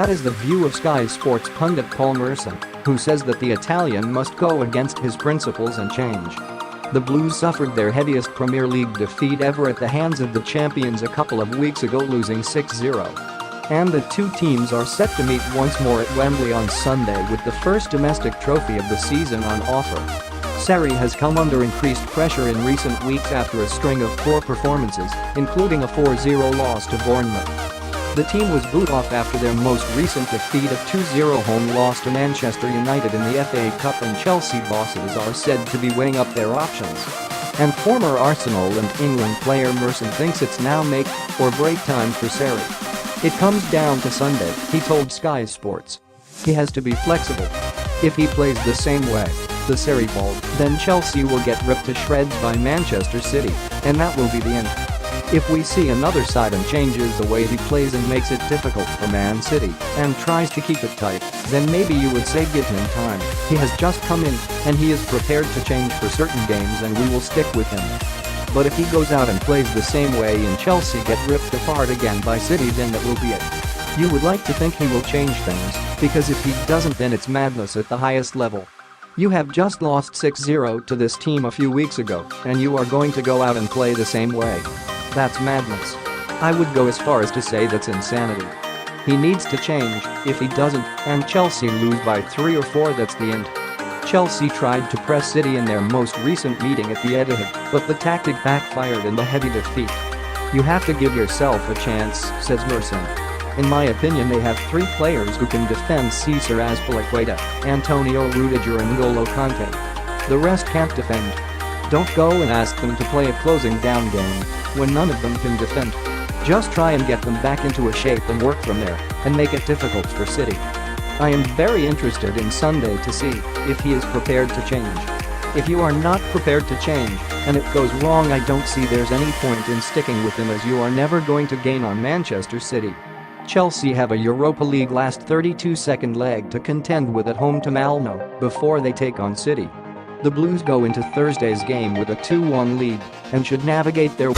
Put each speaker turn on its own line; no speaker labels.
That is the view of Sky Sports pundit Paul Merson, who says that the Italian must go against his principles and change. The Blues suffered their heaviest Premier League defeat ever at the hands of the champions a couple of weeks ago, losing 6-0. And the two teams are set to meet once more at Wembley on Sunday with the first domestic trophy of the season on offer. Sarri has come under increased pressure in recent weeks after a string of poor performances, including a 4-0 loss to Bournemouth. The team was booed off after their most recent defeat, a 2-0 home loss to Manchester United in the FA Cup, and Chelsea bosses are said to be weighing up their options. And former Arsenal and England player Merson thinks it's now make or break time for Sarri. It comes down to Sunday, he told Sky Sports. He has to be flexible. If he plays the same way, the Sarri ball, then Chelsea will get ripped to shreds by Manchester City, and that will be the end. If we see another side and changes the way he plays and makes it difficult for Man City and tries to keep it tight, then maybe you would say give him time. He has just come in and he is prepared to change for certain games and we will stick with him. But if he goes out and plays the same way and Chelsea get ripped apart again by City, then that will be it. You would like to think he will change things, because if he doesn't, then it's madness at the highest level. You have just lost 6-0 to this team a few weeks ago and you are going to go out and play the same way. That's madness. I would go as far as to say that's insanity. He needs to change. If he doesn't, and Chelsea lose by 3 or 4, that's the end. Chelsea tried to press City in their most recent meeting at the Etihad, but the tactic backfired in the heavy defeat. You have to give yourself a chance, says Merson. In my opinion, they have 3 players who can defend: Cesar Azpilicueta, Antonio Rudiger and N'Golo Kanté. The rest can't defend. Don't go and ask them to play a closing down game when none of them can defend. Just try and get them back into a shape and work from there and make it difficult for City. I am very interested in Sunday to see if he is prepared to change. If you are not prepared to change and it goes wrong, I don't see there's any point in sticking with him, as you are never going to gain on Manchester City. Chelsea have a Europa League last 32-second leg to contend with at home to Malmo before they take on City. The Blues go into Thursday's game with a 2-1 lead and should navigate their